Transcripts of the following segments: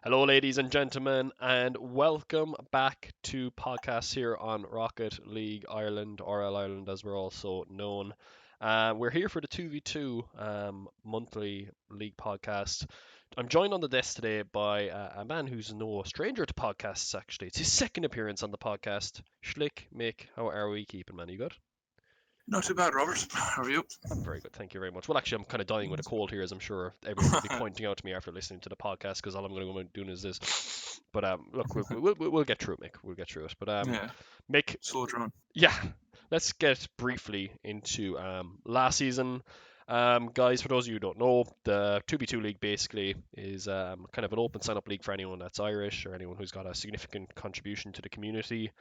Hello, ladies and gentlemen, and welcome back to podcasts here on Rocket League Ireland, RL Ireland, as we're also known. We're here for the 2v2 monthly league podcast. I'm joined on the desk today by a man who's no stranger to podcasts, actually. It's his second appearance on the podcast. SlikMik, how are we keeping, man? You good? Not too bad, Robert. How are you? I'm very good, thank you very much. Well, actually, I'm kind of dying with a cold here, as I'm sure everyone will be pointing out to me after listening to the podcast, because all I'm going to go doing is this. But look, we'll get through it, Mick. We'll get through it. But Yeah, Mick, soldier on. yeah, let's get briefly into last season. Guys, for those of you who don't know, the 2v2 league basically is kind of an open sign up league for anyone that's Irish or anyone who's got a significant contribution to the community.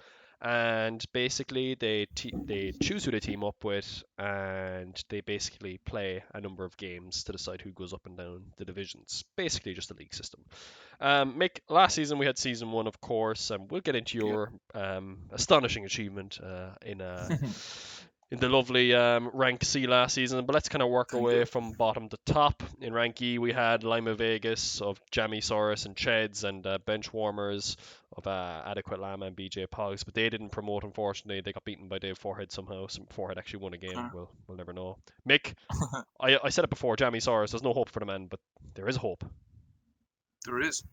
And basically, they choose who they team up with, and they basically play a number of games to decide who goes up and down the divisions. Basically, just a league system. Mick, last season we had season one, of course, and we'll get into Yep. your astonishing achievement in the lovely rank C last season. But let's kind of work our Thank way you. from bottom to top. In rank E, we had Lima Vegas of Jamisaurus and Cheds and bench warmers of Adequate Llama and BJ Pogs, but they didn't promote, unfortunately. They got beaten by Dave Forehead somehow. Some Forehead actually won a game. Uh, We'll never know. Mick, I said it before, Jamisaurus, there's no hope for the man, but there is hope. there is.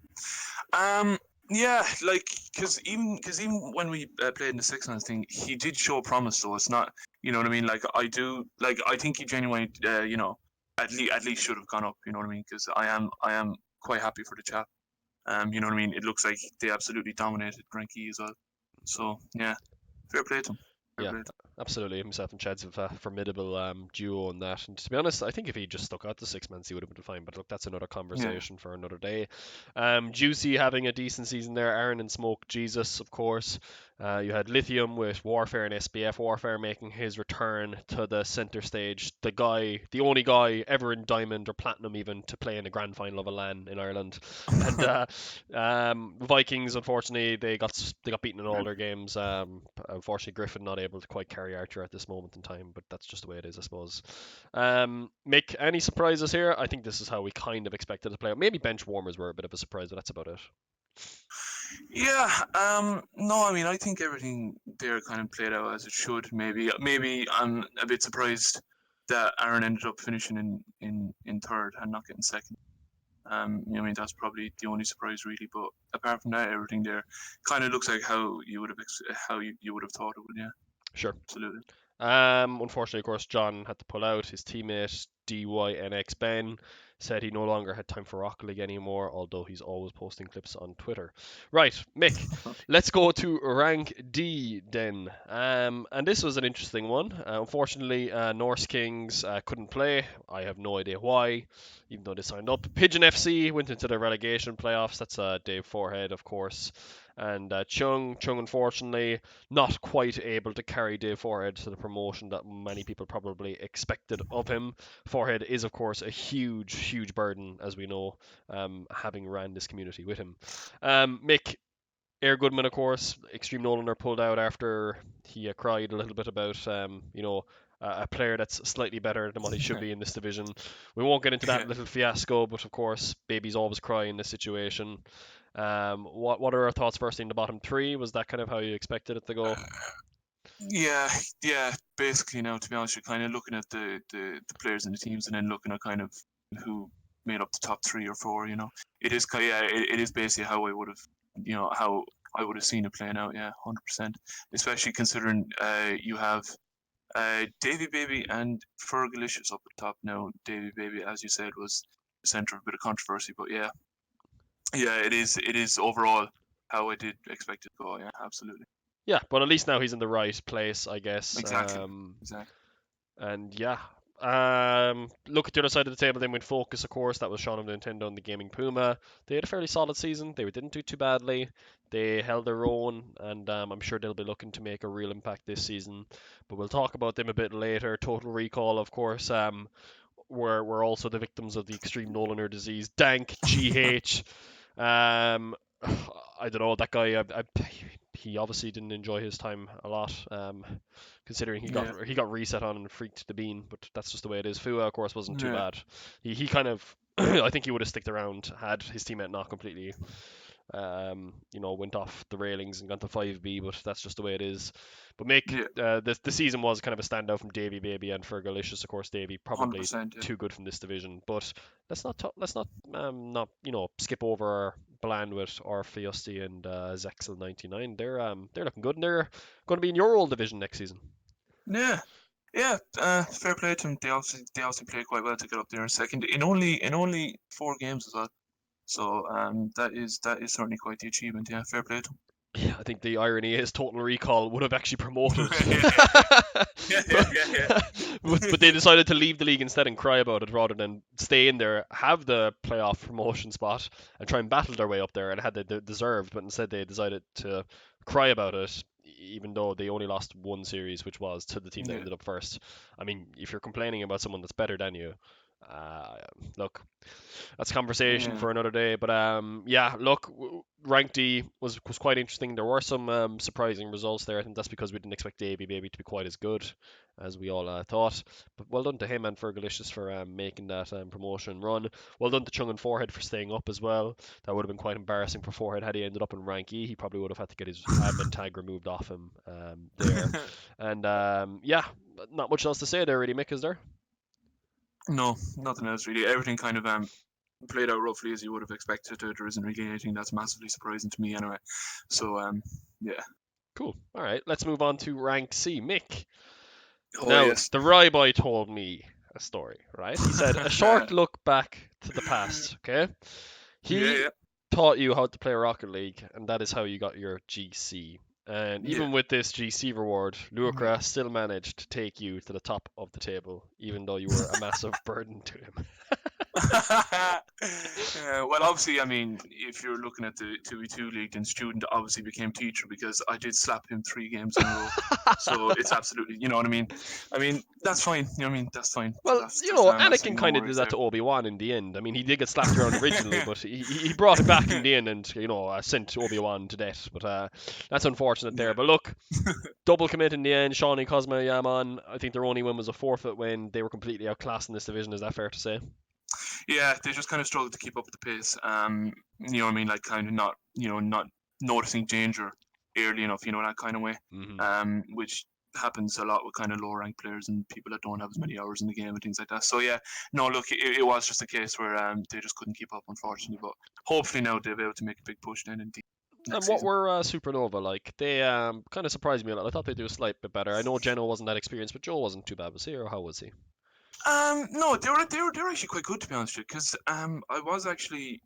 Um, yeah, like because even when we played in the six man thing, he did show promise. So it's not, you know what I mean. I think he genuinely, at least should have gone up. You know what I mean? Because I am quite happy for the chap. You know what I mean. It looks like they absolutely dominated Granky as well. So yeah, fair play to him. Fair Yeah, play to absolutely. Himself and Chad's have a formidable duo on that. And to be honest, I think if he just stuck out the six man, he would have been fine. But look, that's another him. Yeah. conversation for another day. Juicy having a decent season there. Aaron and Smoke Jesus, of course. You had Lithium with Warfare and SBF. Warfare making his return to the center stage. The only guy ever in Diamond or Platinum even to play in the grand final of a LAN in Ireland. And Vikings, unfortunately, they got beaten in all their games. Unfortunately, Griffin not able to quite carry Archer at this moment in time, but that's just the way it is, I suppose. Mick, any surprises here? I think this is how we kind of expected to play out. Maybe bench warmers were a bit of a surprise, but that's about it. Yeah, no, I mean, I think everything there kind of played out as it should. Maybe I'm a bit surprised that Aaron ended up finishing in third and not getting second. I mean, that's probably the only surprise really. But apart from that, everything there kind of looks like how you would have you would have thought it would. Yeah, Sure. absolutely. Unfortunately, of course, John had to pull out. His teammate DYNX Ben said he no longer had time for Rocket League anymore, although he's always posting clips on Twitter. Right, Mick, let's go to rank D then. And this was an interesting one. Unfortunately, Norse Kings couldn't play. I have no idea why, even though they signed up. Pigeon FC went into the relegation playoffs. That's Dave Forehead, of course. And Chung, unfortunately, not quite able to carry Dave Forehead to the promotion that many people probably expected of him. Forehead is, of course, a huge burden, as we know, having ran this community with him. Mick, Air Goodman, of course, Extreme Nolander pulled out after he cried a little bit about, a player that's slightly better than what he should be in this division. We won't get into that Yeah. little fiasco, but of course, babies always cry in this situation. What are our thoughts first in the bottom three? Was that kind of how you expected it to go? Yeah, yeah. Basically, now to be honest, you're kind of looking at the players and the teams, and then looking at kind of who made up the top three or four. It is it is basically how I would have, how I would have seen it playing out. Yeah, 100%. Especially considering you have Davy Baby and Fergalicious up at top now. Davy Baby, as you said, was the center of a bit of controversy, but yeah, it is overall how I did expect it to go. Yeah, absolutely. Yeah, but at least now he's in the right place, I guess. Exactly. Exactly. And yeah. Look at the other side of the table then with Focus, of course. That was Shaun of Nintendo and the Gaming Puma. They had a fairly solid season. They didn't do too badly. They held their own, and I'm sure they'll be looking to make a real impact this season. But we'll talk about them a bit later. Total Recall, of course, were also the victims of the extreme Nolander disease. Dank, GH. I don't know, that guy. He obviously didn't enjoy his time a lot, considering he got Yeah. he got reset on and freaked the bean. But that's just the way it is. Fua, of course, wasn't too Yeah. bad. He kind of I think he would have sticked around had his teammate not completely went off the railings and gone to 5B, but that's just the way it is. But Mick, Yeah, the season was kind of a standout from Davy Baby and Fergalicious. Of course, Davy hundred probably percent. Yeah. too good from this division, but let's not skip over Blandwit or Fiusti and Zexel 99. They're looking good, and they're going to be in your old division next season. Yeah. Yeah, fair play to them. They obviously played quite well to get up there in second in only 4 games as well. So that is certainly quite the achievement. Yeah, fair play to them. Yeah, I think the irony is Total Recall would have actually promoted. Yeah, yeah, but, yeah, yeah, but they decided to leave the league instead and cry about it rather than stay in there, have the playoff promotion spot, and try and battle their way up there and had they deserved. But instead, they decided to cry about it, even though they only lost one series, which was to the team that yeah, ended up first. I mean, if you're complaining about someone that's better than you, look, that's a conversation yeah. for another day. But yeah, look, rank D was quite interesting. There were some surprising results there. I think that's because we didn't expect Davy Baby to be quite as good as we all thought. But well done to him and Fergalicious for making that promotion run. Well done to Chung and Forehead for staying up as well. That would have been quite embarrassing for Forehead had he ended up in rank E. He probably would have had to get his admin tag removed off him there. And yeah, not much else to say there, really, Mick, is there? No, nothing else really. Everything kind of played out roughly as you would have expected. There isn't really anything that's massively surprising to me anyway. So yeah. Cool. All right, let's move on to rank C. Mick. Oh Now, yes. the Rye Boy told me a story, right? He said, a short look back to the past, okay? Yeah, He yeah, taught you how to play Rocket League, and that is how you got your GC. And yeah. even with this GC reward, Luakra still managed to take you to the top of the table, even though you were a massive burden to him. Well, obviously, I mean, if you're looking at the 2v2 league, then student obviously became teacher because I did slap him 3 games in a row. So it's absolutely, you know what I mean. I mean, that's fine. You know what I mean? That's fine. Well, That's Anakin no kind of did worries that there. to Obi-Wan in the end. I mean, he did get slapped around originally, but he brought it back in the end and, sent Obi-Wan to death. But that's unfortunate there. Yeah. But look, double commit in the end. Shawnee, Cosmo, Yaman. I think their only win was a forfeit when they were completely outclassed in this division. Is that fair to say? Yeah, they just kind of struggled to keep up with the pace. You know what I mean? Like kind of not noticing danger early enough, that kind of way. Hmm. Which happens a lot with kind of low ranked players and people that don't have as many hours in the game and things like that. So yeah, no, look, it was just a case where they just couldn't keep up, unfortunately. But hopefully now they'll be able to make a big push then in the And next what season. were Supernova like? They kind of surprised me a lot. I thought they'd do a slight bit better. I know Geno wasn't that experienced, but Joe wasn't too bad, was he? Or how was he? No, they were actually quite good to be honest with you, because I was actually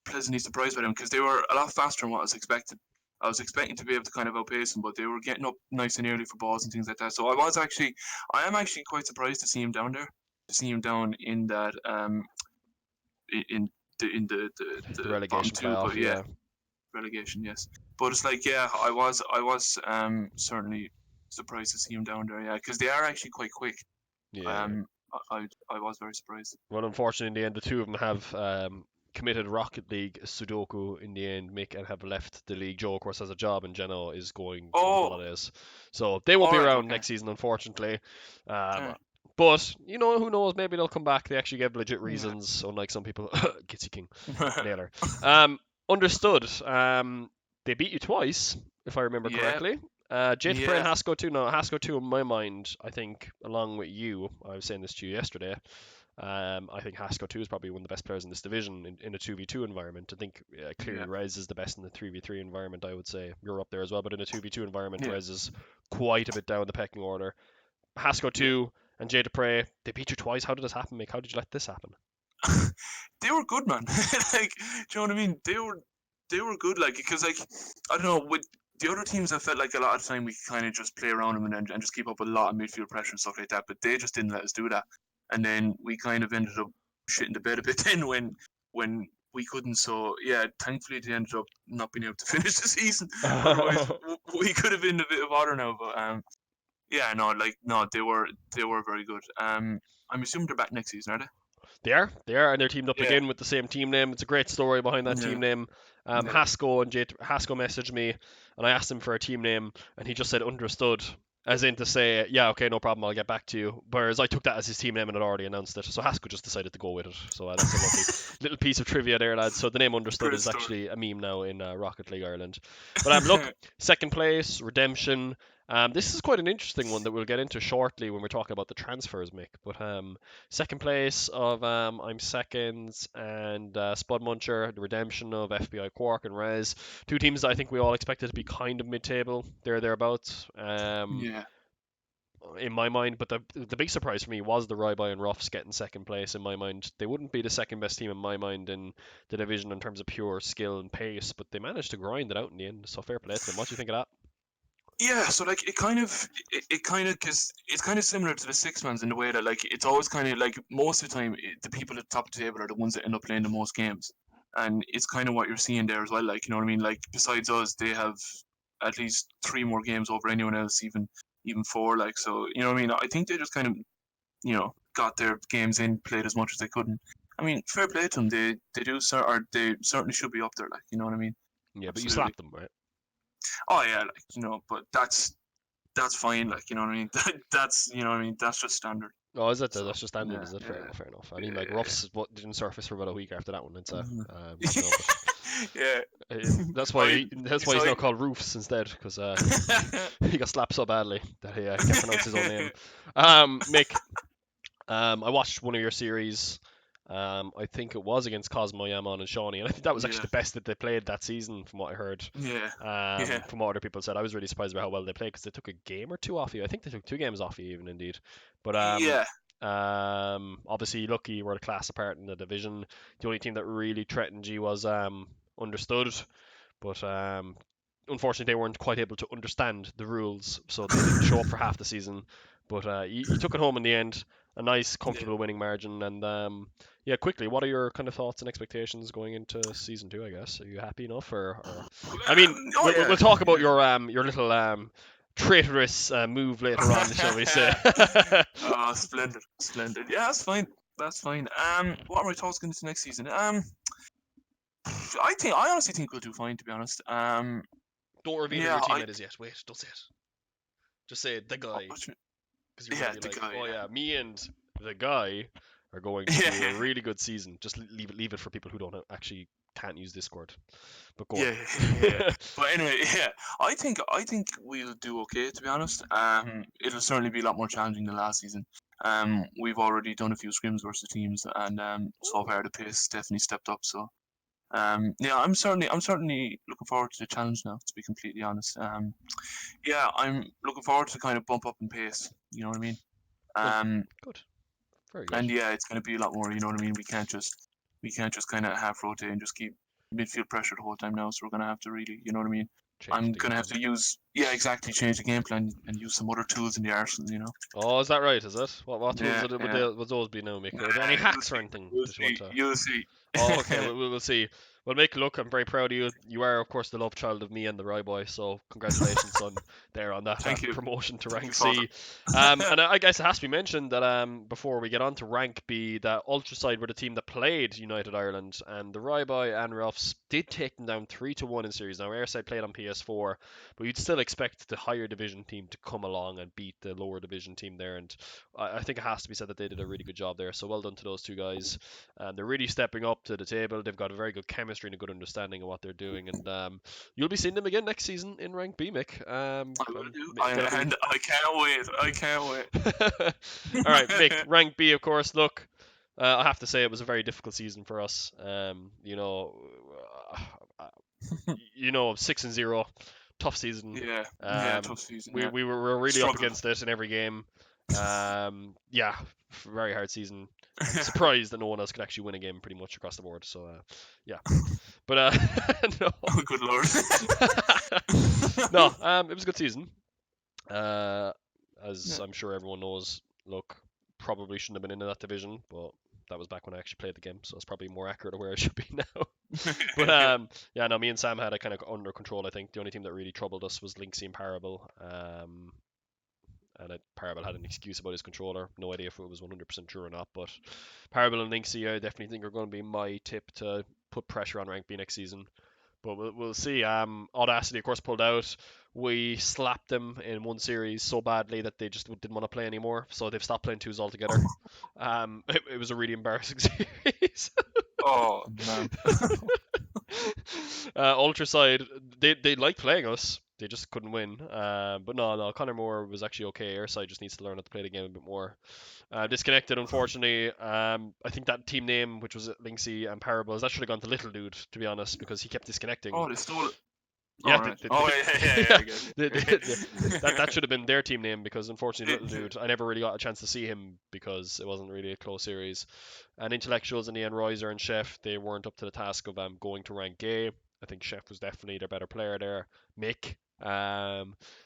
pleasantly surprised by them because they were a lot faster than what I was expecting. I was expecting to be able to kind of outpace them, but they were getting up nice and early for balls and things like that. So I am actually quite surprised to see him down there, to see him down in that in The the bottom relegation two. playoff, But yeah, yeah. relegation, yes. But it's like, yeah, I was certainly surprised to see him down there, yeah, because they are actually quite quick. Yeah. Um, I was very surprised. Well, unfortunately, in the end, the two of them have committed Rocket League Sudoku in the end, Mick, and have left the league. Joe, of course, has a job, and Geno is going on Oh, holidays. So they won't all be right, around okay. next season, unfortunately. Um, Yeah, but, who knows? Maybe they'll come back. They actually give legit yeah. reasons, unlike some people. Gitsy King. Nailer. Understood. They beat you twice, if I remember Yeah, correctly. Jay Prey and yeah, Hasco 2. No, Hasco 2, in my mind, I think, along with you, I was saying this to you yesterday. I think Hasco 2 is probably one of the best players in this division in a 2v2 environment. I think clearly yeah, Rez is the best in the 3v3 environment, I would say. You're up there as well, but in a 2v2 environment, yeah, Rez is quite a bit down the pecking order. Hasco yeah. 2 and Jay Prey, they beat you twice. How did this happen, Mick? How did you let this happen? They were good, man. Like, do you know what I mean? They were good, like, because, like, I don't know, with the other teams, I felt like a lot of the time we could kind of just play around them and just keep up with a lot of midfield pressure and stuff like that. But they just didn't let us do that, and then we kind of ended up shitting the bed a bit then when we couldn't. So yeah, thankfully they ended up not being able to finish the season. Otherwise, we could have been a bit of bother now. But yeah, no, like, no, they were very good. I'm assuming they're back next season, are they? They are, and they're teamed up Yeah, again with the same team name. It's a great story behind that yeah, team name. yeah. Haskell messaged me, and I asked him for a team name, and he just said understood. As in to say, yeah, okay, no problem, I'll get back to you. Whereas I took that as his team name and had already announced it. So Haskell just decided to go with it. So that's a lovely little piece of trivia there, lads. So the name Understood Great is story. actually a meme now in Rocket League Ireland. But look, second place, Redemption. This is quite an interesting one that we'll get into shortly when we're talking about the transfers, Mick. But second place of I'm second, and Spud Muncher, the Redemption of FBI Quark and Rez. Two teams that I think we all expected to be kind of mid-table, thereabouts. Yeah. In my mind. But the big surprise for me was the Ryby and Ruffs getting second place. In my mind, they wouldn't be the second best team in my mind in the division in terms of pure skill and pace, but they managed to grind it out in the end. So fair play to them. What do you think of that? Yeah, so like it kind of because it's kind of similar to the six mans in the way that like it's always kind of like most of the time the people at the top of the table are the ones that end up playing the most games, and it's kind of what you're seeing there as well. Like you know what I mean? Like besides us, they have at least three more games over anyone else, even four. Like so, you know what I mean? I think they just kind of got their games in, played as much as they could. And I mean, fair play to them. They do or they certainly should be up there. Like you know what I mean? Yeah, but you Absolutely. slapped them, right? Oh yeah, like but that's fine. Like you know what I mean. That's you know what I mean. That's just standard. Oh, is it? So That's just standard, yeah, is it? Fair yeah, enough, fair enough. I mean, like yeah, Ruffs what didn't surface for about a week after that one. It's yeah. but Yeah. that's why I that's why so he's I now called Roofs instead, because he got slapped so badly that he can't pronounce his own name. Mick, I watched one of your series. I think it was against Cosmo, Yaman, and Shawnee, and I think that was actually yeah, the best that they played that season, from what I heard. yeah, yeah, From what other people said, I was really surprised by how well they played, because they took a game or two off you. I think they took two games off you, even indeed. But yeah, obviously, lucky you were a class apart in the division. The only team that really threatened you was Understood, but unfortunately they weren't quite able to understand the rules, so they didn't show up for half the season. But you took it home in the end, a nice, yeah. comfortable winning margin. And yeah, quickly, what are your kind of thoughts and expectations going into season two? I guess, are you happy enough, or I mean, Oh we'll yeah, talk about yeah. your little traitorous move later on, shall we say? Oh, splendid, splendid. Yeah, that's fine. That's fine. What are my thoughts going into next season? I honestly think we'll do fine, to be honest. Don't reveal who Yeah, your teammate is yet. Wait, don't say it. Just say the guy, what you- because you're going yeah, to be the like, guy. oh yeah, me and the guy are going to do a Yeah, really good season. Just leave it for people who don't actually can't use Discord. But go on. yeah, yeah. But anyway, yeah, I think we'll do okay, to be honest. It'll certainly be a lot more challenging than last season. We've already done a few scrims versus teams, and so far the pace definitely stepped up. So, yeah, I'm certainly looking forward to the challenge now. To be completely honest, yeah, I'm looking forward to kind of bump up in pace. You know what I mean? Well, Um, good, very good. and yeah, it's going to be a lot more. You know what I mean? We can't just kind of half rotate and just keep midfield pressure the whole time now. So we're going to have to really, you know what I mean? Change I'm the going game to have plan. to change the game plan and use some other tools in the arsenal. You know? Oh, is that right? Is it? What tools Yeah, yeah. would those be now, Mick? Are there any You'll hacks or see. anything You'll that you want see. to? You'll see. Oh, okay. We'll see. Well, Mick, look, I'm very proud of you. You are, of course, the love child of me and the Rye Boy. So congratulations on that Thank you. promotion to Thank you, rank Father. C. And I guess it has to be mentioned that before we get on to rank B, that Ultra side were the team that played United Ireland, and the Rye Boy and Ruffs did take them down 3-1 in series. Now Airside played on PS4, but you'd still expect the higher division team to come along and beat the lower division team there. And I think it has to be said that they did a really good job there. So well done to those two guys. They're really stepping up to the table. They've got a very good chemistry and a good understanding of what they're doing, and you'll be seeing them again next season in rank B, Mick. I will do. That'll be. And I can't wait. I can't All right, Mick. wait. Rank B, of course. Look, I have to say it was a very difficult season for us. Uh, 6-0, tough season. Yeah, yeah, tough season. We Yeah, we were really up struggled. against it in every game. Yeah, very hard season. I'm surprised that no one else could actually win a game pretty much across the board. So yeah, but no, Oh, good lord. no, it was a good season. Uh, as Yeah. I'm sure everyone knows, look, probably shouldn't have been in that division, but that was back when I actually played the game, so it's probably more accurate of where I should be now. But yeah, no, me and Sam had it kind of under control. I think the only team that really troubled us was Lynxie and Parable. And Parable had an excuse about his controller. No idea if it was 100% true or not, but Parable and Lynxie, I definitely think are going to be my tip to put pressure on rank B next season. but we'll see. Audacity, of course, pulled out. We slapped them in one series so badly that they just didn't want to play anymore, so they've stopped playing twos altogether. It was a really embarrassing series. Oh man. Ultra side, they liked playing us. They just couldn't win. But no, Connor Moore was actually okay. Our side just needs to learn how to play the game a bit more. Disconnected, unfortunately. I think that team name, which was Linksy and Parables, that should have gone to Little Dude, to be honest, because he kept disconnecting. Oh, they stole it. Yeah, All right. Oh yeah, yeah, yeah. yeah, I get that you. should have been their team name because unfortunately, Little It- Dude, I never really got a chance to see him because it wasn't really a close series. And Intellectuals in the end, Royzer and Chef, they weren't up to the task of going to rank A. I think Chef was definitely their better player there. Mick.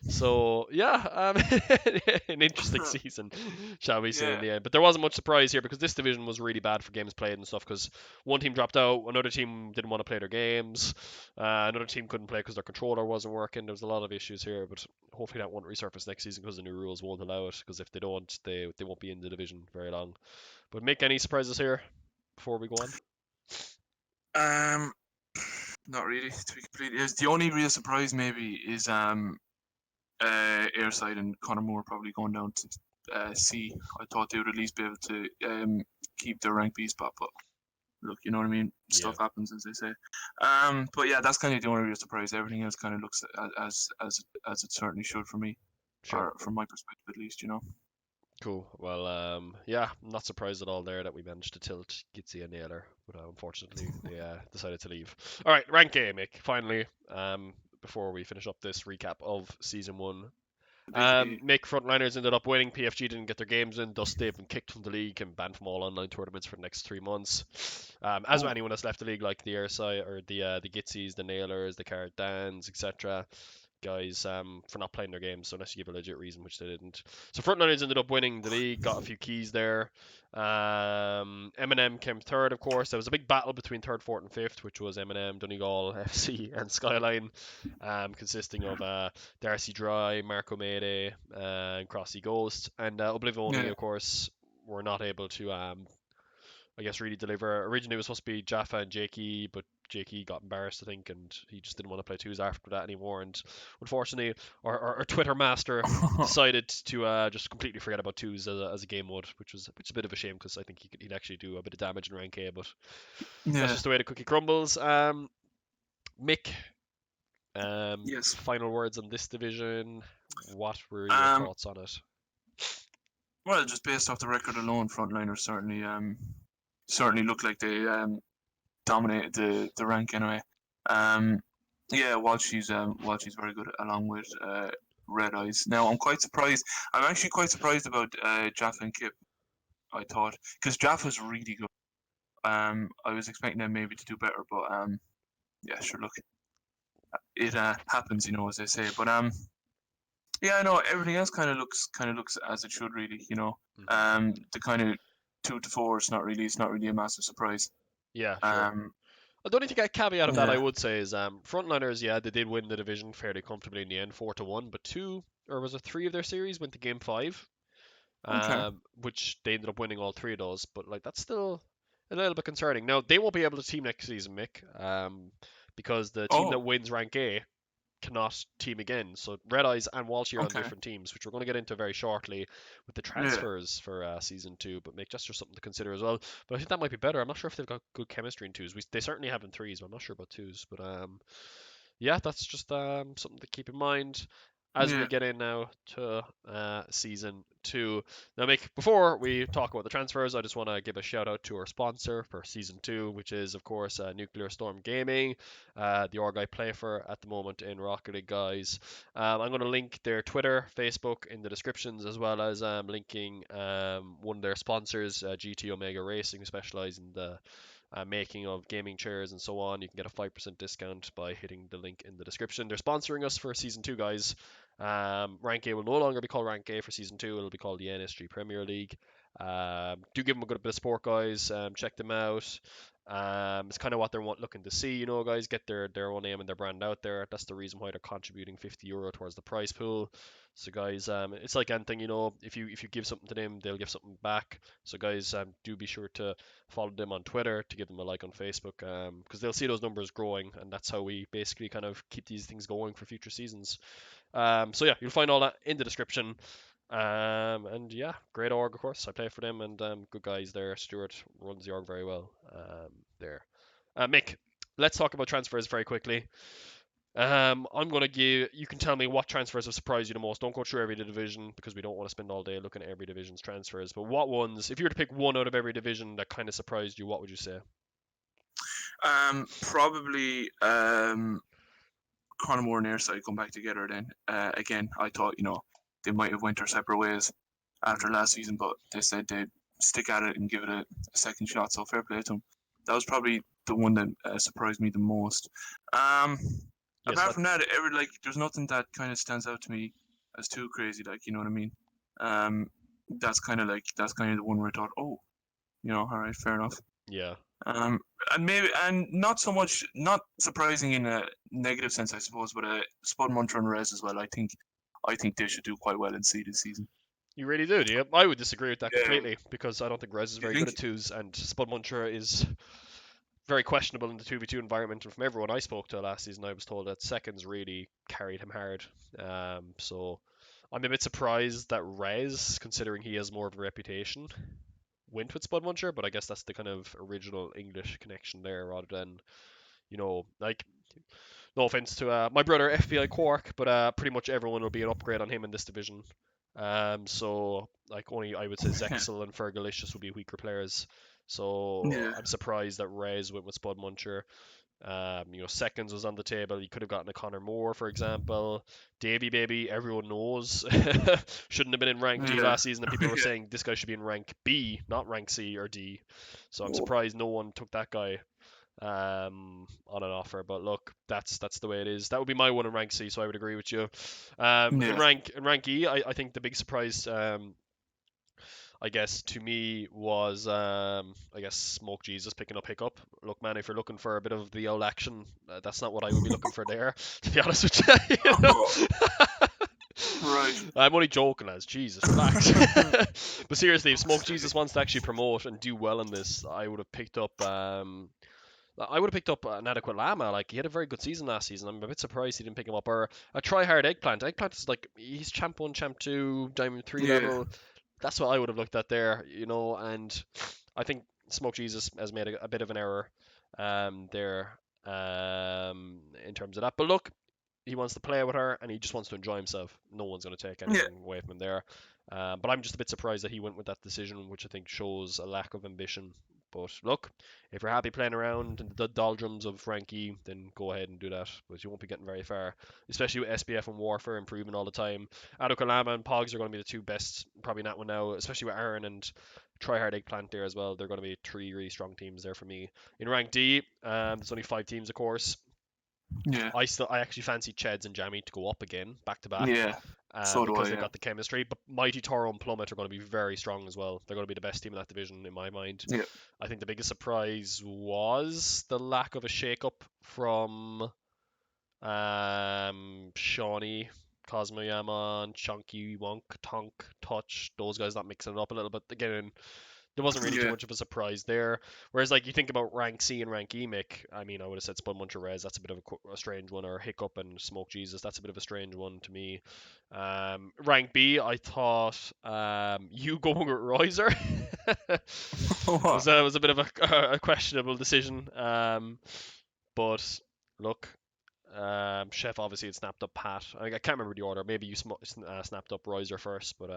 So yeah, an interesting season, shall we say, in yeah. the end. But there wasn't much surprise here because this division was really bad for games played and stuff. Because one team dropped out, another team didn't want to play their games. Another team couldn't play because their controller wasn't working. There was a lot of issues here, but hopefully that won't resurface next season because the new rules won't allow it. Because if they don't, they won't be in the division very long. But make any surprises here before we go on? Um, not really. To be completely, honest. The only real surprise maybe is Airside and Connor Moore probably going down to C. I thought they would at least be able to keep their rank B spot, but look, you know what I mean. Yeah, Stuff happens, as they say. But yeah, that's kind of the only real surprise. Everything else kind of looks as it certainly should for me, sure. or from my perspective at least. You know. Cool. Well, yeah, I'm not surprised at all there that we managed to tilt Gitsy and Naylor, but unfortunately they decided to leave. All right, rank A, Mick. Finally, before we finish up this recap of season one, The big A. Mick frontliners ended up winning. PFG didn't get their games in, thus they've been kicked from the league and banned from all online tournaments for the next 3 months. As with Oh, anyone that's left the league, like the Airside or the Gitsies, the Nailers, the Cardans, etc. Guys, for not playing their games, so unless you give a legit reason, which they didn't. So frontliners ended up winning the league, got a few keys there. Eminem came third, of course. There was a big battle between third, fourth, and fifth, which was Eminem, Donegal FC, and Skyline, consisting of Darcy Dry, Marco Mayday, and Crossy Ghost, and Oblivioni, yeah. of course, were not able to, I guess, really deliver. Originally, it was supposed to be Jaffa and Jakey, but Jakey got embarrassed, I think, and he just didn't want to play twos after that anymore. And unfortunately, our Twitter master decided to just completely forget about twos as a game mode, which is a bit of a shame because I think he'd actually do a bit of damage in rank A, but that's Yeah. just the way the cookie crumbles. Mick, Yes. final words on this division. What were your Um. thoughts on it? Well, just based off the record alone, frontliners certainly look like they dominated the rank anyway. Um. Yeah. Walshy's very good along with Red Eyes. Now I'm quite surprised. I'm actually quite surprised about Jaffa and Kip. I thought because Jaffa's really good. I was expecting them maybe to do better, but yeah, sure. Look, it happens, as they say. But yeah, I know everything else kind of looks as it should really. Hmm. The kind of 2 to 4 is not really a massive surprise. Yeah, sure. Um, The only thing, a caveat of that I yeah. would say is frontliners, yeah, they did win the division fairly comfortably in the end, 4-1, but two or was it three of their series went to game five, Okay. which they ended up winning all three of those. But like that's still a little bit concerning. Now they won't be able to team next season, Mick, because the team that Oh. wins rank A cannot team again. So Red Eyes and Walshy are on Okay. different teams, which we're going to get into very shortly with the Yeah. transfers for season two. But make just for something to consider as well. But I think that might be better. I'm not sure if they've got good chemistry in twos. They certainly have in threes, but I'm not sure about twos. But yeah, that's just something to keep in mind as we Yeah. get in now to season two. Now, Mick, before we talk about the transfers, I just want to give a shout out to our sponsor for season two, which is, of course, Nuclear Storm Gaming, the org I play for at the moment in Rocket League, guys. I'm going to link their Twitter, Facebook in the descriptions, as well as linking one of their sponsors, GT Omega Racing, who specialize in the making of gaming chairs and so on. You can get a 5% discount by hitting the link in the description. They're sponsoring us for season two, guys. Rank A will no longer be called Rank A for season two. It'll be called the NSG Premier League. Do give them a good bit of support, guys. Check them out. It's kind of what they're looking to see, guys, get their own name and their brand out there. That's the reason why they're contributing €50 towards the prize pool. So guys, it's like anything, if you give something to them, they'll give something back. So guys, do be sure to follow them on Twitter, to give them a like on Facebook, because they'll see those numbers growing, and that's how we basically kind of keep these things going for future seasons. So yeah, you'll find all that in the description. And yeah, great org, of course. I play for them, and good guys there. Stuart runs the org very well. There. Mick, let's talk about transfers very quickly. I'm gonna give. You can tell me what transfers have surprised you the most. Don't go through every division because we don't want to spend all day looking at every division's transfers. But what ones, if you were to pick one out of every division that kind of surprised you, what would you say? Probably Conor Moore and Airside come back together then. Again, I thought, they might have went their separate ways after last season, but they said they'd stick at it and give it a second shot, so fair play to them. That was probably the one that surprised me the most. Yes, Apart from that, there's nothing that kind of stands out to me as too crazy, like, you know what I mean? Um, that's kind of the one where I thought, oh, all right, fair enough. yeah. Um, and not so much, not surprising in a negative sense, I suppose, but Spud Munter and Rez as well. I think they should do quite well in C this season. You really do, do you? I would disagree with that Yeah, completely because I don't think Rez is you very good think? at twos, and Spud Muncher is very questionable in the 2v2 environment. And from everyone I spoke to last season, I was told that seconds really carried him hard. So I'm a bit surprised that Rez, considering he has more of a reputation, went with Spud Muncher, but I guess that's the kind of original English connection there rather than, like, no offense to my brother FBI Quark, but pretty much everyone will be an upgrade on him in this division. So like only I would say Zexel and Fergalicious will be weaker players. So Yeah, I'm surprised that Rez went with Spud Muncher. Seconds was on the table. You could have gotten a Connor Moore, for example. Davy Baby, everyone knows, shouldn't have been in rank D yeah, last season, and people were yeah. saying this guy should be in rank B, not rank C or D. So I'm surprised no one took that guy on an offer. But look, that's the way it is. That would be my one in rank C, so I would agree with you. In Yeah. rank E, I think the big surprise, I guess to me was I guess Smoke Jesus picking up Hiccup. Look, man, if you're looking for a bit of the old action, that's not what I would be looking for there. To be honest with you, Oh, right. I'm only joking, lads. Jesus, relax. But seriously, if Smoke Jesus wants to actually promote and do well in this, I would have picked up. An adequate Llama. Like he had a very good season last season. I'm a bit surprised he didn't pick him up. Or a try hard Eggplant. Eggplant is like he's champ one, champ two, diamond three Yeah, level. That's what I would have looked at there, and I think Smoke Jesus has made a bit of an error there in terms of that. But look, he wants to play with her and he just wants to enjoy himself. No one's going to take yeah, anything away from him there. But I'm just a bit surprised that he went with that decision, which I think shows a lack of ambition. But look, if you're happy playing around in the doldrums of Frankie, then go ahead and do that. But you won't be getting very far, especially with SBF and Warfare improving all the time. Adokalama and Pogs are going to be the two best, probably not one now, especially with Aaron and Tryhard Eggplant there as well. They're going to be three really strong teams there for me. In rank D, there's only 5 teams, of course. yeah, I actually fancy Cheds and Jammy to go up again, back to back, yeah. So do I. because they've Yeah, got the chemistry. But Mighty Toro and Plummet are going to be very strong as well. They're going to be the best team in that division in my mind. yeah. I think the biggest surprise was the lack of a shake-up from Shawnee, Cosmo Yaman, Chunky, Wonk, Tonk, Touch. Those guys not mixing it up a little bit. Again, there wasn't really too Yeah, much of a surprise there. Whereas, like, you think about rank C and rank E, Mick, I mean, I would have said Spud Muncher Rez, that's a bit of a strange one, or Hiccup and Smoke Jesus, that's a bit of a strange one to me. Rank B, I thought you going with Royzer was a bit of a questionable decision. But look, Chef obviously had snapped up Pat. I can't remember the order. Maybe you snapped up Royzer first, but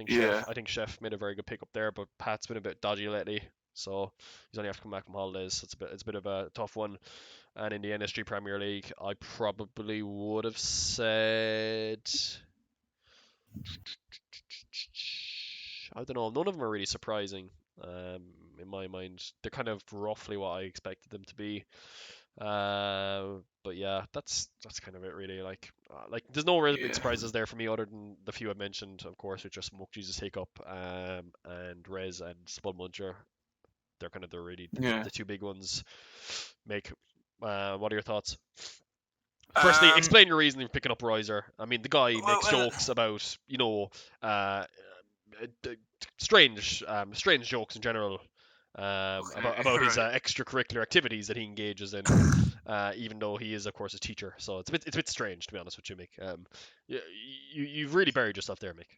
yeah, I think Chef made a very good pick up there. But Pat's been a bit dodgy lately, so he's only have to come back from holidays. So it's a bit of a tough one. And in the NSG Premier League, I probably would have said I don't know. None of them are really surprising. In my mind, they're kind of roughly what I expected them to be. But yeah, that's kind of it really. Like there's no real big yeah. surprises there for me other than the few I mentioned, of course, which are Smoke Jesus Hiccup, and Rez and Spud Muncher. They're kind of really Yeah. the two big ones. Make what are your thoughts? Firstly, Um. explain your reasoning for picking up Riser. I mean, the guy Well. makes Well. jokes about, uh, strange, strange jokes in general, Okay. about his Right. extracurricular activities that he engages in, even though he is, of course, a teacher. So it's a bit strange, to be honest with you, Mick. You've really buried yourself there, Mick.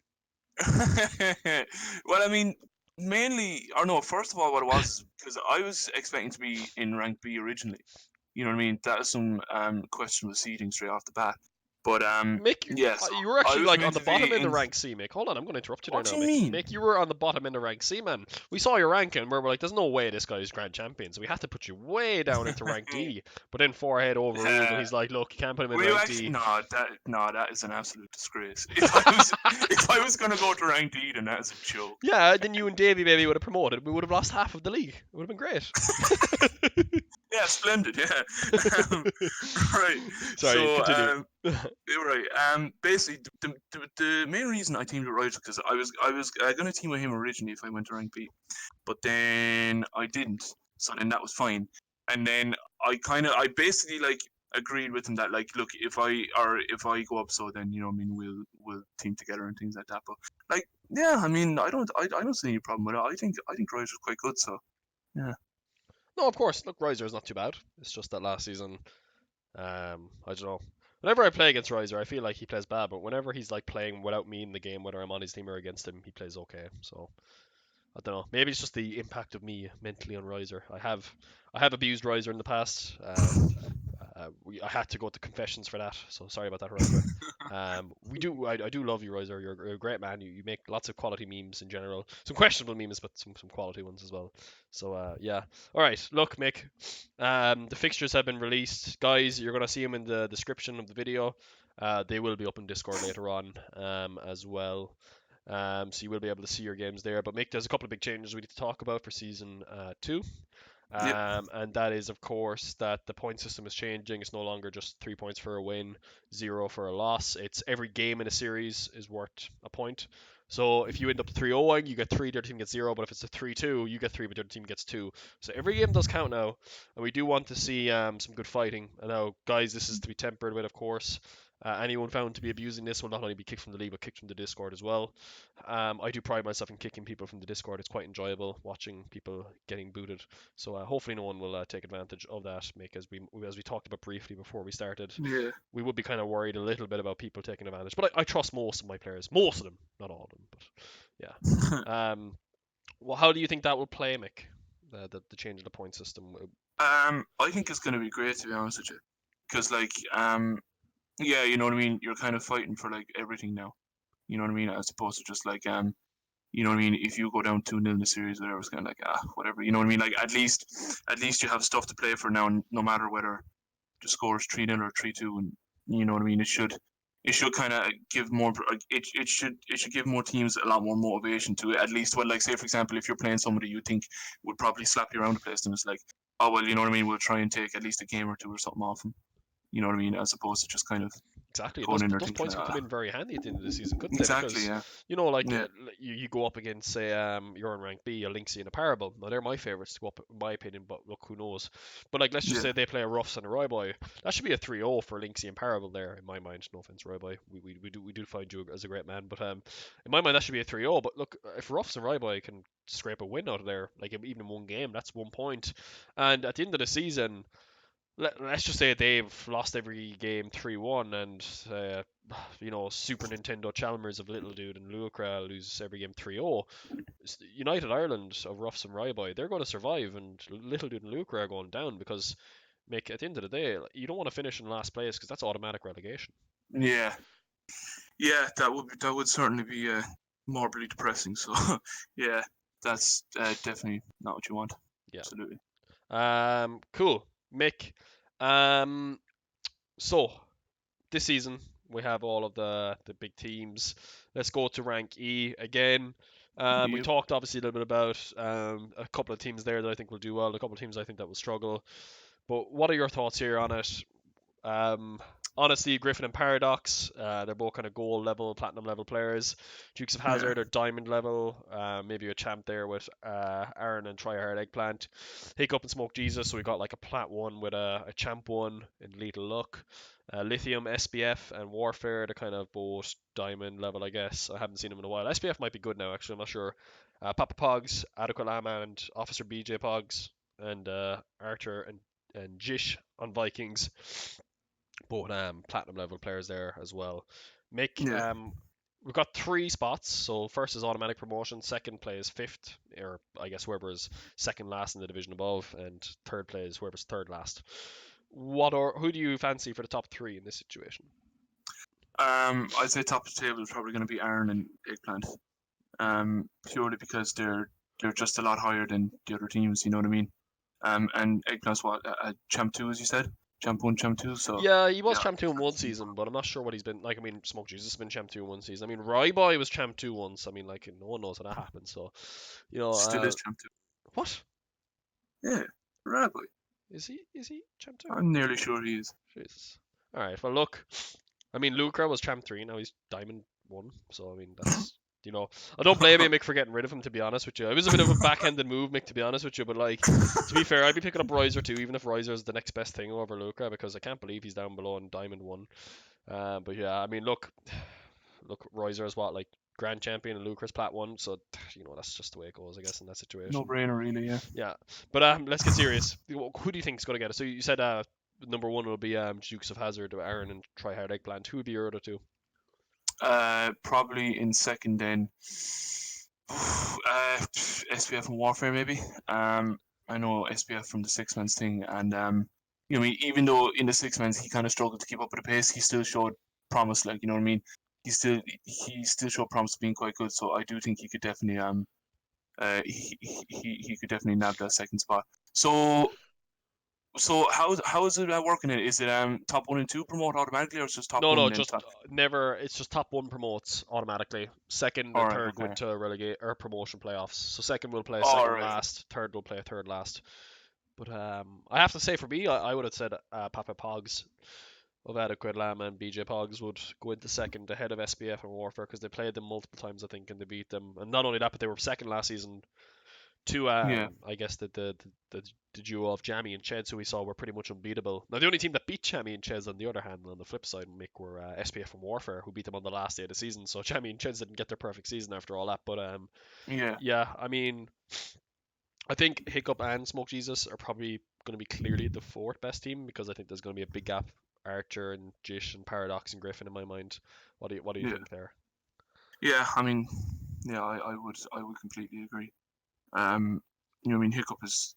Well, I mean, mainly, or no, first of all, what it was is because I was expecting to be in rank B originally. You know what I mean? That is some questionable seating straight off the bat. But Mick, yes, you were I actually was like on meant the to bottom be end of in. rank C, Mick. Hold on, I'm going to interrupt you there What now, do you Mick. mean? Mick, you were on the bottom end of rank C, man. We saw your ranking, where we're like, there's no way this guy's grand champion, so we have to put you way down into rank D. But then Forehead overruled, and Uh, he's like, look, you can't put him in were you rank actually? D. No, that is an absolute disgrace. If I was gonna go to rank D, then that is a joke. Yeah, then you and Davey maybe would have promoted. We would have lost half of the league. It would have been great. Yeah, splendid. Yeah. Um, right. Sorry, So continue. you're right. Basically, the main reason I teamed with Roger because I was gonna team with him originally if I went to rank B, but then I didn't. So then that was fine. And then I basically like agreed with him that like look if I go up so then I mean we'll team together and things like that. But like yeah, I mean I don't see any problem with it. I think Roger's quite good. So yeah. No, of course. Look, Riser is not too bad. It's just that last season, I don't know. Whenever I play against Riser, I feel like he plays bad, but whenever he's like playing without me in the game, whether I'm on his team or against him, he plays okay. So I don't know. Maybe it's just the impact of me mentally on Riser. I have abused Riser in the past. I had to go to confessions for that, so sorry about that, Riser. I do love you, Riser. You're a great man. You make lots of quality memes in general. Some questionable memes, but some quality ones as well. So yeah. All right. Look, Mick. The fixtures have been released, guys. You're gonna see them in the description of the video. They will be up in Discord later on, as well. So you will be able to see your games there. But Mick, there's a couple of big changes we need to talk about for season 2. Yep. And that is, of course, that the point system is changing. It's no longer just 3 points for a win, 0 for a loss. It's every game in a series is worth a point. So if you end up 3-0ing, you get 3, the other team gets 0. But if it's a 3-2, you get 3, but the other team gets 2. So every game does count now. And we do want to see some good fighting. And now, guys, this is to be tempered with, of course. Anyone found to be abusing this will not only be kicked from the league, but kicked from the Discord as well. I do pride myself in kicking people from the Discord. It's quite enjoyable watching people getting booted. So hopefully no one will take advantage of that. Mick, as we talked about briefly before we started, Yeah. we would be kind of worried a little bit about people taking advantage. But I trust most of my players, most of them, not all of them. But yeah. Well, how do you think that will play, Mick? The change of the point system. I think it's gonna be great to be honest with you, because like yeah, you know what I mean. You're kind of fighting for like everything now. You know what I mean, as opposed to just like you know what I mean. If you go down 2-0 in the series, whatever, it's kind of like whatever. You know what I mean. Like at least you have stuff to play for now, no matter whether the score is 3-0 or 3-2, and you know what I mean. It should kind of give more. It should give more teams a lot more motivation to at least. Well, like say for example, if you're playing somebody you think would probably slap you around the place, and it's like, oh well, you know what I mean. We'll try and take at least a game or two or something off them. You know what I mean, as opposed to just kind of Exactly, and going in there those thinking, points can come in very handy at the end of the season, couldn't they? exactly, Because yeah, like yeah, you go up against, say, you're in rank B, a Lynxie and a Parable. Now they're my favourites to go up, in my opinion, but look, who knows? But like, let's just yeah, say they play a Ruffs and a Royboy. That should be a 3-0 for Lynxie and Parable there, in my mind. No offense, Royboy, we do find you as a great man, but in my mind that should be a 3-0. But look, if Ruffs and Royboy can scrape a win out of there, like even in one game, that's 1 point. And at the end of the season, let's just say they've lost every game 3-1, and Super Nintendo Chalmers of Little Dude and Lucra lose every game 3-0. United Ireland of Ruffs and Ryboy, they're going to survive, and Little Dude and Lucra are going down because, Mick, at the end of the day, you don't want to finish in last place because that's automatic relegation. yeah, yeah. That would certainly be morbidly depressing. So yeah, that's definitely not what you want. Yeah. Absolutely. Cool, Mick. Um, so this season we have all of the big teams. Let's go to rank E again. We Yep. talked obviously a little bit about a couple of teams there that I think will do well, a couple of teams I think that will struggle. But what are your thoughts here on it? Um, honestly, Griffin and Paradox, they're both kind of gold level, platinum level players. Dukes of Yeah, Hazard are diamond level. Maybe a champ there with Aaron and Tryhard Eggplant. Hiccup and Smoke Jesus, so we got like a plat one with a champ one in Lethal Luck. Lithium, SBF, and Warfare, they're kind of both diamond level, I guess. I haven't seen them in a while. SBF might be good now, actually, I'm not sure. Papa Pogs, Adequate Lama, and Officer BJ Pogs, and Archer and Jish on Vikings. Both platinum level players there as well. Mick, yeah. we've got three spots. So first is automatic promotion, second plays fifth, or I guess whoever is second last in the division above, and third plays whoever's third last. Who do you fancy for the top three in this situation? I'd say top of the table is probably going to be Aaron and Eggplant. Purely because they're just a lot higher than the other teams. You know what I mean? And Eggplant's what a champ two, as you said, champ one, champ two. So Yeah, he was yeah, champ two in one season, but I'm not sure what he's been like. I mean, Smoke Jesus has been champ two in one season. I mean, Ryboy was champ two once. I mean, like no one knows how that happened. So, still is champ two. what Yeah, right, boy. is he? Is he champ two? I'm nearly sure he is. Jesus. All right. Well, look. I mean, Lucra was champ three. Now he's diamond one. So I mean, that's I don't blame you, Mick, for getting rid of him. To be honest with you, it was a bit of a backhanded move, Mick. To be honest with you, but like, to be fair, I'd be picking up Riser too, even if Riser is the next best thing over Lucra, because I can't believe he's down below in diamond one. But yeah, I mean, look, Riser is what like grand champion and Lucra's plat one, so that's just the way it goes, I guess, in that No situation. brainer, really. Yeah. Yeah, but let's get serious. Who do you think is going to get it? So you said number one will be Dukes of Hazard, Aaron, and Tryhard Eggplant. Who would be your other two? Probably in second then. SPF and Warfare maybe. I know SPF from the six men's thing, and even though in the six men's he kind of struggled to keep up with the pace, he still showed promise. Like you know what I mean. He still showed promise of being quite good. So I do think he could definitely he could definitely nab that second spot. So how is it working? Is it top one and two promote automatically, or it's just top No, one no, then just top? never. It's just top one promotes automatically. Second All and right, third go okay. into relegate or promotion playoffs. So second will play All second right. last, third will play third last. But I have to say, for me, I would have said Papa Pogs of Adequate Llama and BJ Pogs would go into second ahead of SBF and Warfare because they played them multiple times, I think, and they beat them. And not only that, but they were second last season to Yeah. I guess the duo of Jamie and Chez, who we saw were pretty much unbeatable. Now the only team that beat Jamie and Chez, on the other hand, on the flip side, Mick, were SPF and Warfare, who beat them on the last day of the season. So Jamie and Chez didn't get their perfect season after all that. But Yeah. yeah, I mean, I think Hiccup and Smoke Jesus are probably going to be clearly the fourth best team, because I think there's going to be a big gap. Archer and Jish and Paradox and Griffin in my mind. What do you Yeah. think there? Yeah. I mean, yeah, I would completely agree. Um, Hiccup is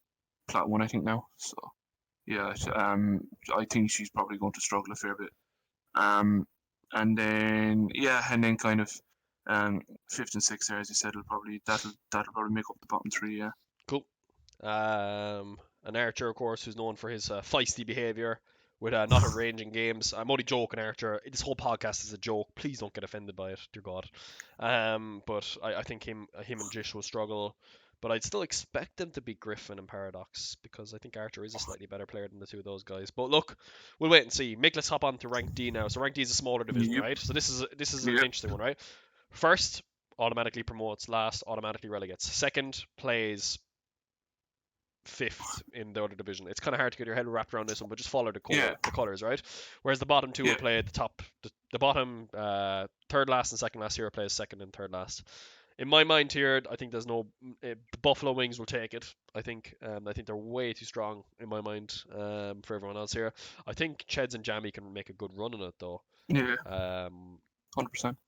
plat one, I think now. So yeah, I think she's probably going to struggle a fair bit. Um, and then kind of fifth and sixth there, as you said, that'll probably make up the bottom three. Yeah. Cool. An Archer, of course, who's known for his feisty behaviour with not arranging games. I'm only joking, Archer. This whole podcast is a joke. Please don't get offended by it, dear God. But I think him and Jish will struggle. But I'd still expect them to beat Griffin and Paradox, because I think Archer is a slightly better player than the two of those guys. But look, we'll wait and see. Mick, let's hop on to Rank D now. So Rank D is a smaller division, Yep. right? So this is an Yep. interesting one, right? First automatically promotes, last automatically relegates. Second plays fifth in the other division. It's kind of hard to get your head wrapped around this one, but just follow Yeah. the colors, right? Whereas the bottom two will Yeah. play at the top, the bottom third last and second last here plays second and third last. In my mind here, I think there's no Buffalo Wings will take it. I think they're way too strong in my mind for everyone else here. I think Cheds and Jammy can make a good run in it though. Yeah. Um, 100%.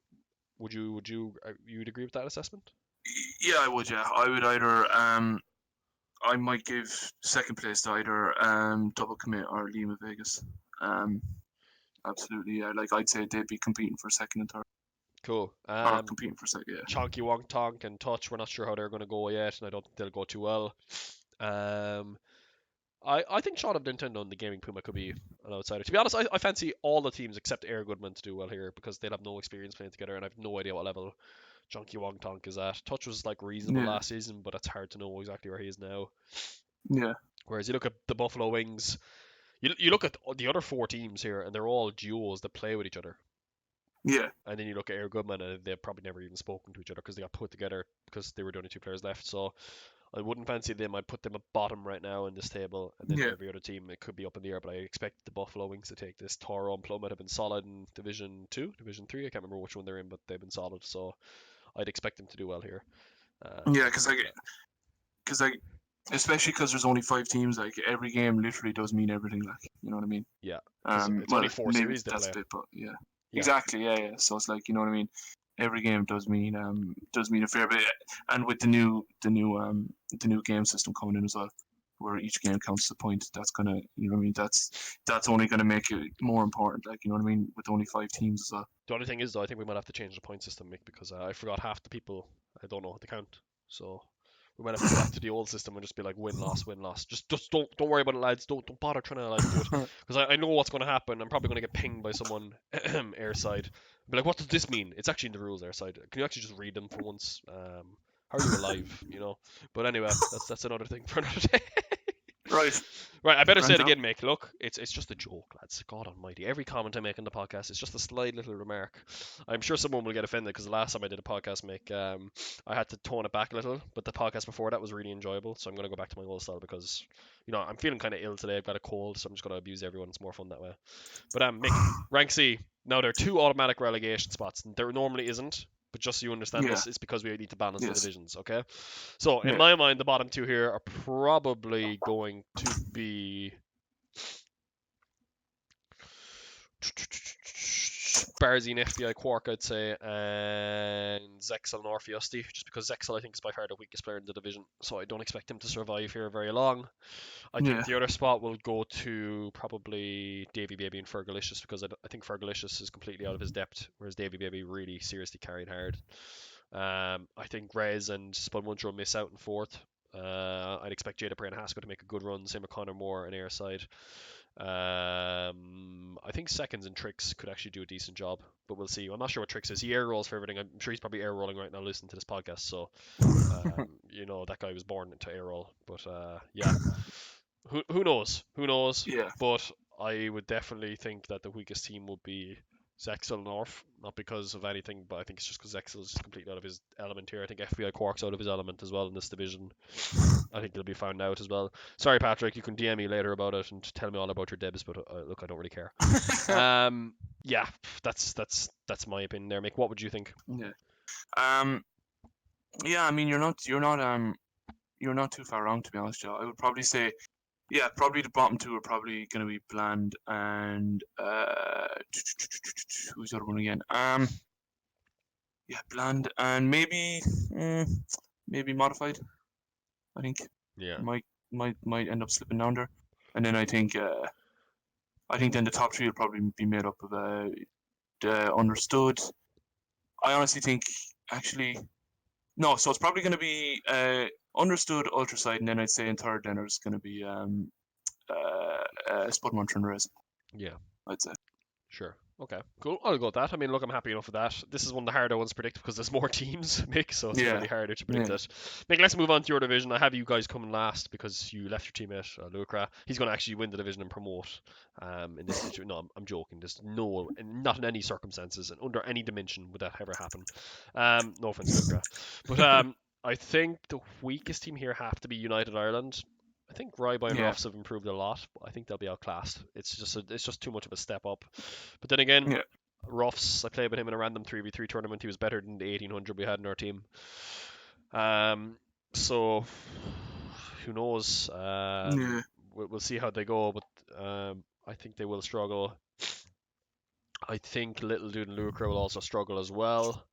you'd agree with that assessment? Yeah, I would. Yeah, I would either I might give second place to either Double Commit or Lima Vegas. Um, absolutely. Yeah, like I'd say they'd be competing for second and third, Cool. or competing for second. Yeah. Chonky Wong Tonk and Touch, we're not sure how they're going to go yet, and I don't think they'll go too well. Um, I think Shaun of Nintendo and the Gaming Puma could be an outsider. To be honest, I fancy all the teams except Air Goodman to do well here, because they'll have no experience playing together, and I have no idea what level Chonky Wong Tonk is at. Touch was like reasonable Yeah. last season, but it's hard to know exactly where he is now. Yeah. Whereas you look at the Buffalo Wings, You look at the other 4 teams here, and they're all duos that play with each other. Yeah, And then you look at Air Goodman, and they've probably never even spoken to each other because they got put together because they were the only 2 players left. So I wouldn't fancy them. I'd put them at bottom right now in this table, and then yeah, every other team it could be up in the air. But I expect the Buffalo Wings to take this. Toro and Plum have been solid in Division 2, Division 3. I can't remember which one they're in, but they've been solid. So I'd expect them to do well here. yeah. But yeah, Because like, especially because there's only 5 teams. Like every game literally does mean everything. Like you know what I mean. yeah, because it's only Well, 4 maybe series they that's a play. bit, but yeah, Yeah, exactly. Yeah, yeah. So it's like you know what I mean. Every game does mean a fair bit, and with the new game system coming in as well, where each game counts as a point. That's gonna you know what I mean. That's only gonna make it more important. Like you know what I mean. With only 5 teams as well. the only thing is though, I think we might have to change the point system, Mick, because I forgot half the people. I don't know what to count. So we might have to go back to the old system and just be like win loss win loss. Just don't worry about it, lads. Don't bother trying to like do it because I know what's going to happen. I'm probably going to get pinged by someone airside. Be like, what does this mean? It's actually in the rules airside. Can you actually just read them for once? How are you alive? You know. But anyway, that's another thing for another day. Right. Right, I better say Grand it job. again, Mick. Look, it's just a joke, lads. God Almighty, every comment I make on the podcast is just a slight little remark. I'm sure someone will get offended because the last time I did a podcast, Mick, I had to tone it back a little, but the podcast before that was really enjoyable. So I'm gonna go back to my old style because I'm feeling kind of ill today. I've got a cold, so I'm just gonna abuse everyone. It's more fun that way. But Mick, rank C. Now there are 2 automatic relegation spots, and there normally isn't. But just so you understand Yeah. this, it's because we need to balance the Yes. divisions, okay? So in Yeah. my mind, the bottom 2 here are probably going to be Barzine FBI Quark, I'd say, and Zexel and Orpheusty, just because Zexel I think is by far the weakest player in the division, so I don't expect him to survive here very long. I think Yeah. the other spot will go to probably Davy Baby and Fergalicious because I think Fergalicious is completely out of his depth, whereas Davy Baby really seriously carried hard. I think Rez and Spelmuncher miss out in fourth. I'd expect Jada Bray and Haskell to make a good run, same with Connor Moore and Airside. I think seconds and Tricks could actually do a decent job, but we'll see. I'm not sure what Tricks is. He air rolls for everything. I'm sure he's probably air rolling right now listening to this podcast. So, that guy was born to air roll. But yeah, who knows? Who knows? Yeah. But I would definitely think that the weakest team would be Zexel North, not because of anything, but I think it's just because Zexel is just completely out of his element here. I think FBI Quark's out of his element as well in this division. I think it'll be found out as well. Sorry, Patrick, you can DM me later about it and tell me all about your debs, but look, I don't really care. Yeah, that's my opinion there, Mick. What would you think? Yeah. Yeah. I mean, you're not too far wrong to be honest, Joe. I would probably say, yeah, probably the bottom 2 are probably going to be Bland and who's the other one again? Yeah, Bland and maybe Modified. I think Yeah, might end up slipping down there, and then I think then the top 3 will probably be made up of the Understood. I honestly think actually no, so it's probably going to be Understood, Ultraside, and then I'd say in third then there's going to be Spudmuncher and Rez, yeah. I'd say. Sure. Okay. Cool. I'll go with that. I mean, look, I'm happy enough with that. This is one of the harder ones to predict because there's more teams, Mick, so it's Yeah, slightly harder to predict yeah, it. Mick, let's move on to your division. I have you guys coming last because you left your teammate, Lucra. He's going to actually win the division and promote in this situation. No, I'm joking. There's not in any circumstances and under any dimension would that ever happen. No offense, Lucra. But I think the weakest team here have to be United Ireland. I think Ryby and yeah, Ruffs have improved a lot, but I think they'll be outclassed. It's just too much of a step up. But then again, yeah, Ruffs, I played with him in a random 3v3 tournament. He was better than the 1800 we had in our team. So who knows? yeah, We'll see how they go, but I think they will struggle. I think Little Dude and Lucre will also struggle as well.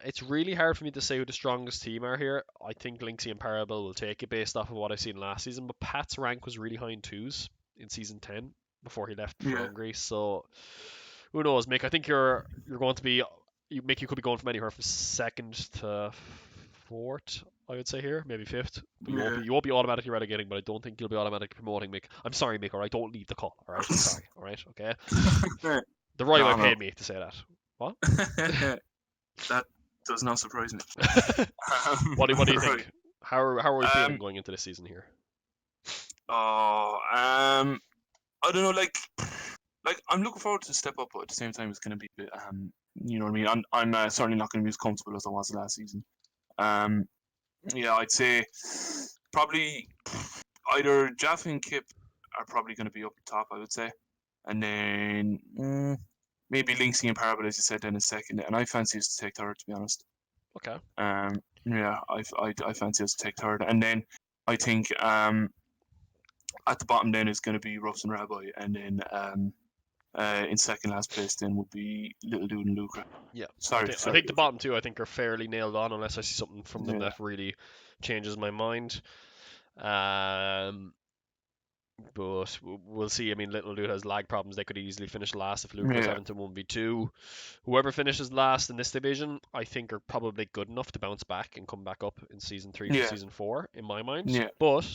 It's really hard for me to say who the strongest team are here. I think Lynxie and Parable will take it based off of what I've seen last season, but Pat's rank was really high in twos in season 10 before he left for yeah, Hungary. So who knows, Mick? I think you're going to be Mick. You could be going from anywhere from second to fourth. I would say here, maybe fifth, but yeah. you won't be automatically relegating. But I don't think you'll be automatically promoting, Mick. I'm sorry, Mick. All right, don't leave the call. All right, I'm sorry. All right, okay. The Roy No, no. paid me to say that. What? That does not surprise me. What do you Right. think? How are we feeling Um, going into this season here? Oh, I don't know. Like I'm looking forward to step up, but at the same time, it's going to be a bit. You know what I mean? I'm certainly not going to be as comfortable as I was last season. Um, yeah, I'd say probably either Jaffa and Kip are probably going to be up top. I would say, and then maybe Linksy and Parable, as you said, then in second. And I fancy us to take third, to be honest. Okay. Yeah, I fancy us to take third, and then I think at the bottom then is going to be Ruffs and Rabbi, and then in second last place then would be Little Dude and Luca. Yeah, Sorry, I sorry, think the Luca. bottom two I think are fairly nailed on unless I see something from them Yeah, that really changes my mind. Um, but we'll see. I mean, Little Dude has lag problems. They could easily finish last if Luca was yeah, having to 1v2. Whoever finishes last in this division, I think are probably good enough to bounce back and come back up in season 3 from yeah, season 4, in my mind. yeah, But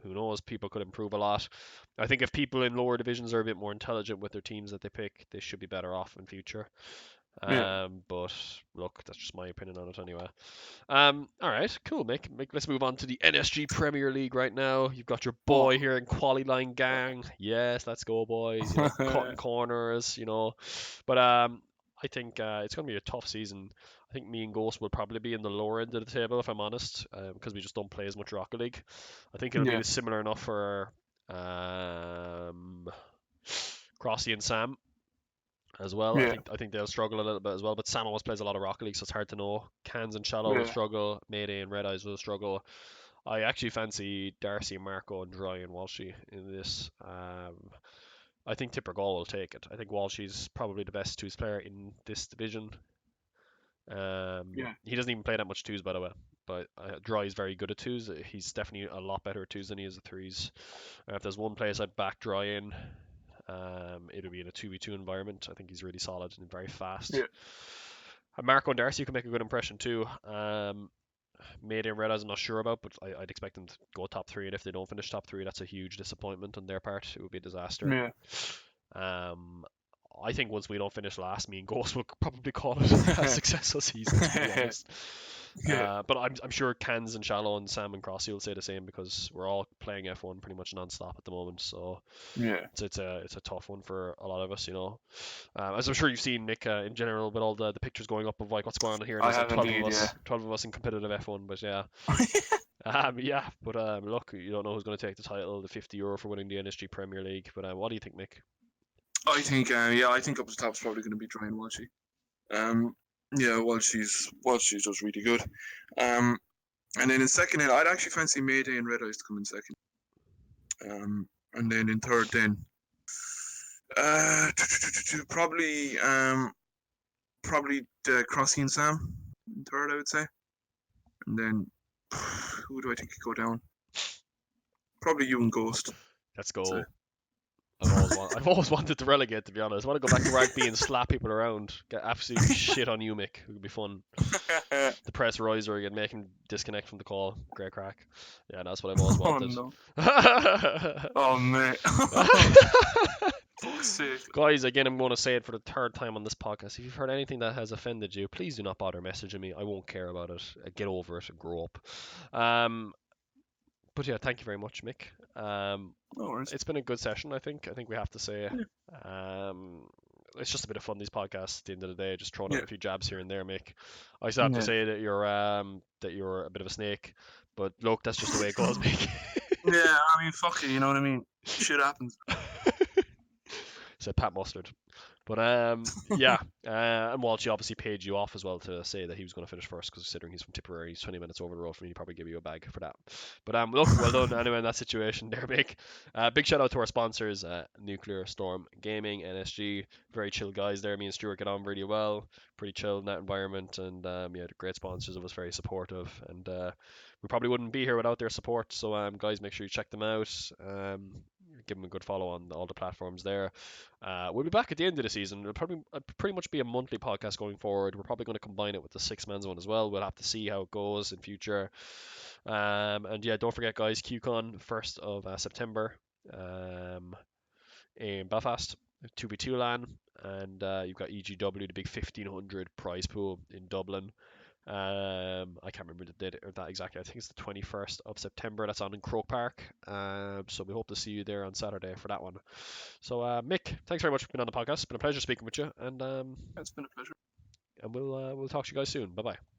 who knows? People could improve a lot. I think if people in lower divisions are a bit more intelligent with their teams that they pick, they should be better off in future. yeah. But look, that's just my opinion on it anyway. All right, cool, Mick. Mick, let's move on to the NSG Premier League right now. You've got your Oh, boy here in Quali Line Gang. Yes, let's go, boys. You know, cutting corners. You know, but I think it's going to be a tough season. I think me and Ghost will probably be in the lower end of the table, if I'm honest, because we just don't play as much Rocket League. I think it'll yeah, be similar enough for Crossy and Sam as well. yeah, I think they'll struggle a little bit as well. But Sam always plays a lot of Rocket League, so it's hard to know. Cans and Shallow will yeah. struggle. Mayday and Red Eyes will struggle. I actually fancy Darcy, Marco, and Dry and Walshy in this. I think Tipper Gall will take it. I think Walshy's probably the best twos player in this division. Yeah, He doesn't even play that much twos, by the way. But Dry is very good at twos. He's definitely a lot better at twos than he is at threes. If there's one place I'd back Dry in, it'll be in a 2v2 environment. I think he's really solid and very fast. yeah, And Marco and Darcy can make a good impression too. Mayday and Red Eyes I'm not sure about, but I'd expect them to go top three. And if they don't finish top three, that's a huge disappointment on their part. It would be a disaster. yeah. Um, I think once we don't finish last, me and Ghost will probably call it a successful season, to be honest. Yeah, But I'm sure Cans and Shallow and Sam and Crossy will say the same because we're all playing F1 pretty much non-stop at the moment. So yeah. it's a tough one for a lot of us, you know. As I'm sure you've seen, Nick, in general, with all the pictures going up of like what's going on here, and I there's like have indeed, 12 of us in competitive F1. But yeah, yeah. yeah. But look, you don't know who's going to take the title, the €50 for winning the NSG Premier League. But what do you think, Mick? I think, yeah, I think up the top's probably going to be Dry and Walshy. Um, yeah, Walshy's just really good. Um, and then in second, I'd actually fancy Mayday and Red Eyes to come in second. And then in third, then probably probably Crossy and Sam in third, I would say. And then who do I think could go down? Probably you and Ghost. Let's So. go. I've always wanted to relegate, to be honest. I want to go back to rugby and slap people around. Get absolutely shit on you, Mick. It would be fun. The press riser again, make him disconnect from the call. Great crack. Yeah, that's what I've always Oh wanted. no. Oh man. Fuck's sake. Guys, again, I'm going to say it for the third time on this podcast. If you've heard anything that has offended you, please do not bother messaging me. I won't care about it. Get over it and grow up. But yeah, thank you very much, Mick. No worries. It's been a good session, I think. I think we have to say. Yeah. It's just a bit of fun, these podcasts, at the end of the day, just throwing Yeah. out a few jabs here and there, Mick. I still have to Yeah. say that you're a bit of a snake, but look, that's just the way it goes, Mick. Yeah, I mean, fuck it, you know what I mean? Shit happens. Said Pat Mustard. But yeah, and Walshy obviously paid you off as well to say that he was going to finish first, because considering he's from Tipperary, he's 20 minutes over the road from me, he'd probably give you a bag for that. But look, well done anyway in that situation there, Mick. Big shout out to our sponsors, Nuclear Storm Gaming, NSG, very chill guys there. Me and Stuart get on really well, pretty chill in that environment, and yeah, they're great sponsors of us, very supportive, and we probably wouldn't be here without their support. So guys, make sure you check them out. Give them a good follow on all the platforms there. We'll be back at the end of the season. It'll probably pretty much be a monthly podcast going forward. We're probably going to combine it with the six man's one as well. We'll have to see how it goes in future. And yeah, don't forget, guys, QCon 1st of September in Belfast, 2v2 LAN, and you've got EGW, the big 1500 prize pool in Dublin. I can't remember the date of that exactly. I think it's the 21st of September. That's on in Croke Park. So we hope to see you there on Saturday for that one. So Mick, thanks very much for being on the podcast. It's been a pleasure speaking with you, It's been a pleasure. and we'll talk to you guys soon. Bye bye.